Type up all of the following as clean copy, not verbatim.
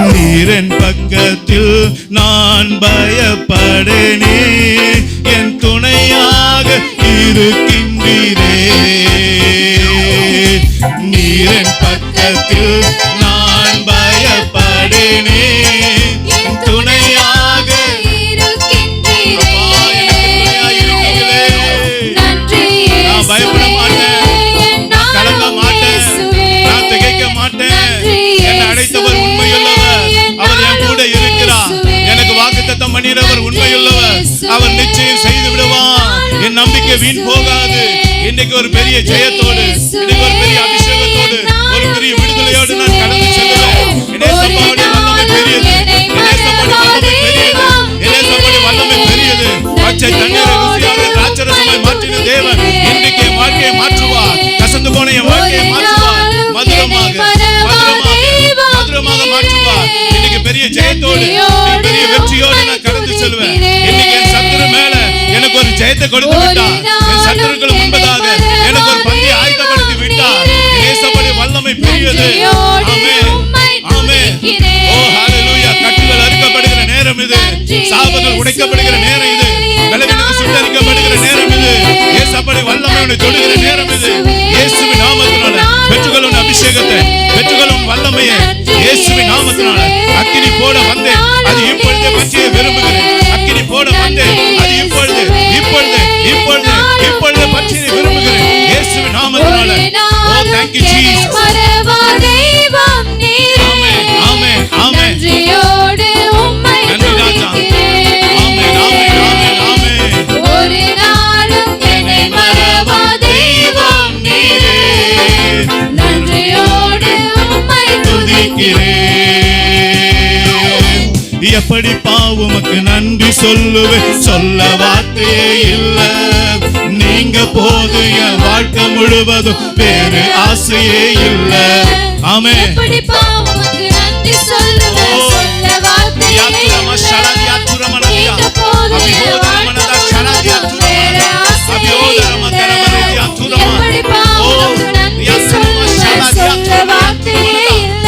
நீரின் பக்கத்தில் நான் பயப்படேனே, என் துணையாக இருக்கின்றீரே. நீரின் பக்கத்தில் நான் பயப்படேனே, என் துணையாக இருக்கின்றீரே. நான் பயப்பட மாட்டேன், நான் கலங்க மாட்டேன், நான் திகைக்க மாட்டேன். என்னை அழைத்தவர் உண்மையுள்ளவர், அவர் என் கூட இருக்கிறார். எனக்கு வாக்குத்தத்தம் பண்ணினவர் உண்மையுள்ளவர், அவர் நிச்சயம் செய்து விடுவார். என் நம்பிக்கை வீண் போகாது. இன்னைக்கு ஒரு பெரிய ஜெயத்தோடு, இன்னைக்கு ஒரு பெரிய அபிஷேகத்தோடு, ஒரு பெரிய விடுதலையோடு நான் கடந்து செல்லுவேன். இயேசுவோட வல்லமை பெரியது, இயேசுவோட வல்லமை பெரியது, இயேசுவோட வல்லமை பெரியது. பச்சை தண்ணீரை ருசியாக திராட்சரசமாய் மாற்றின தேவன் இன்னைக்கு என் வாழ்க்கையை மாற்றுவார். கசந்து போன என் வாழ்க்கையை மாற்றுவார், மதுரமாக மாற்றுவார். இன்னைக்கு பெரிய ஜெயத்தோடு, பெரிய வெற்றியோடு நான் கடந்து செல்வேன். இன்னைக்கு என் சத்துரு மேல எனக்கு ஒரு ஜெயத்தை கொடுத்து விட்டார். என் சத்துருக்கள் முன்பதாக எனக்கு ஒரு பந்தியை ஆயத்தப்படுத்தி விட்டார். இயேசுவோட வல்லமை பெரியது. ஆமென், ஆமென். ஓ ஹalleluya. கட்டுகள் அறுக்கப்படுகிற நேரம் இது, சாபங்கள் உடைக்கப்படுகிற நேரம் இது, பலவீனங்கள் சுட்டரிக்கப்படுகிற நேரம் இது. இயேசுவோட வல்லமையோடு தொடுகிற நேரம் இது. இயேசுவின் நாமத்தினால பெற்றுக்கொள்ளும் அபிஷேகத்தை, பெற்றுக்கொள்ளும் வல்லமையை இயேசுவின் நாமத்தினால அக்கினி போட வந்தேன், அது இப்பொழுதே பற்றிய விரும்புகிறேன். அக்கினி போட வந்தேன், அது இப்பொழுது இப்பொழுது இப்பொழுது இப்பொழுது பற்றிய விரும்புகிறேன். இயேசுவின் நாமத்தினால. ஓ thank you Jesus. ஆமென், ஆமென், ஆமென். நன்றி ராஜா. ஆமென், ஆமென், ஆமென், ஆமென். ஒரு நாளும் என்னை மறவா தெய்வம் நீரே, நன்றியோடு உம்மை துதிக்கிறேன். எப்படிப்பா உமக்கு நன்றி சொல்லுவேன், சொல்ல வார்த்தையே இல்ல. நீங்க போது என் வாழ்க்கை முழுவதும் வேறு ஆசையே இல்ல. ஆமென். எப்படிப்பா உமக்கு நன்றி சொல்லுவேன், சொல்ல வார்த்தையே இல்ல. நீங்க போது என் வாழ்க்கை முழுவதும் வேறு ஆசையே இல்ல.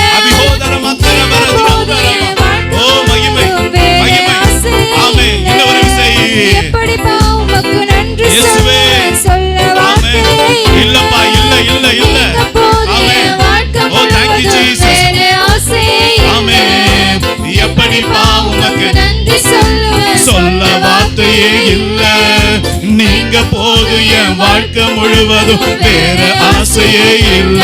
எப்படிப்பா உமக்கு நன்றி சொல்லுவேன், சொல்ல வார்த்தையே இல்ல. இல்லப்பா, இல்ல இல்ல இல்ல. ஆமென். ஓ thank you Jesus. ஆமென். எப்படிப்பா உமக்கு நன்றி சொல்ல வார்த்தையே இல்ல. நீங்க போது என் வாழ்க்கை முழுவதும் வேற ஆசையே இல்ல.